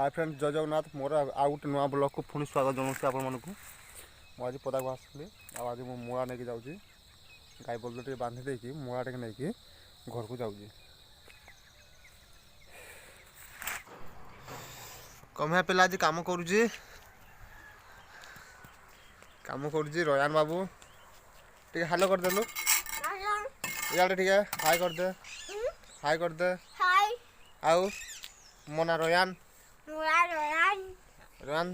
Hi friend जय जगन्नाथ मोर आउ गोटे नुआ ब्लॉग को पुणी स्वागत जनाऊँ आपण मानक आज पदा को आसली आज मु मूला नहीं जाऊँगी गाई बल्द टे बांधी देकी मूला टे नहीं घर को जाऊँगी कमिया पिला आज काम करुँची रयान बाबू टे हालो कर देलु इे टे हाय कर दे आउ मोना रयान रयान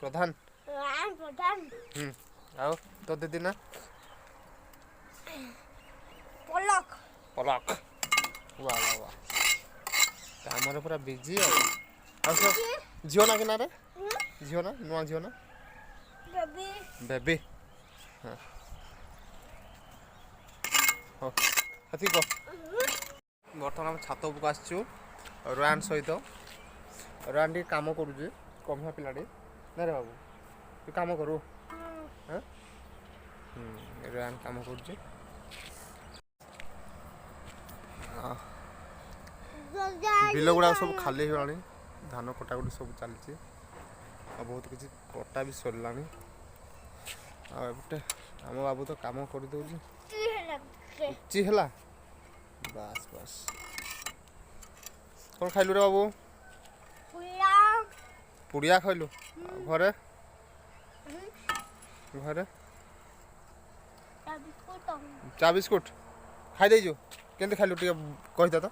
प्रधान आओ तो दीदी ना पलक वाह वाह वाह काम पूरा बिजी झील ना कि ना झील ना नुआ झील ना बेबी हाँ हती कह बर्तमान आम छात उपक आसचु रयान सहित रयान टी काम करुचे कमिया पिलाटी ना रे बाबू तू काम करू हाँ रयान काम करुचे बिल गुड़ा सब खाली हो धान कटाकटी सब चलती बहुत किसी कटा भी सरला आटे आम बाबू तो काम कर ची है बस बस कौन खाइलु रे बाबू पुड़िया खाइलु घरे घरे चा बिस्कुट खाई देजु केंते खाइलु टे कहिता तो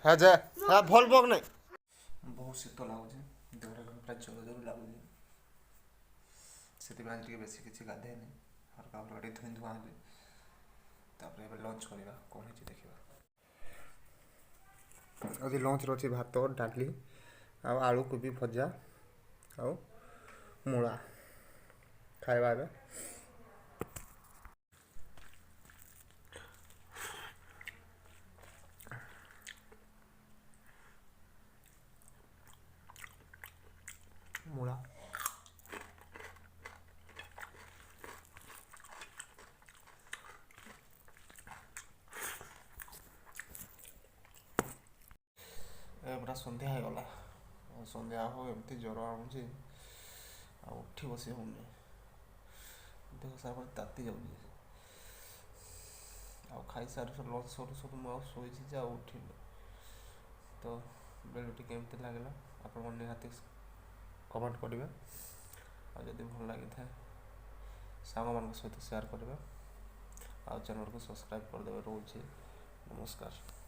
हाँ जा हाँ भल बग नहीं बहुत शीत लगुच देहटा पूरा जल जल लगुच से बेस किसी गाधे नहीं हल्का हल्का धुई धुआ हेल्ले लंच करवा कौन है देखा आज लंच रही भात डाली आलू कोबी भजा आउ मूला खाଇବା ଏବେ मूला पूरा संध्या होगला संध्या हो एमती ज्वर आनुची उठी बसी होनी देह सारा ताती जाऊँगी खाई सारी लंच सर सब मुझे शोची उठी तो बेलुटी केमती लगे आपण निहाती कमेंट करेंगे आदि भल लगी था सांग मान सहित शेयर करेंगे आ चैनल को सब्सक्राइब करदे रोचे नमस्कार।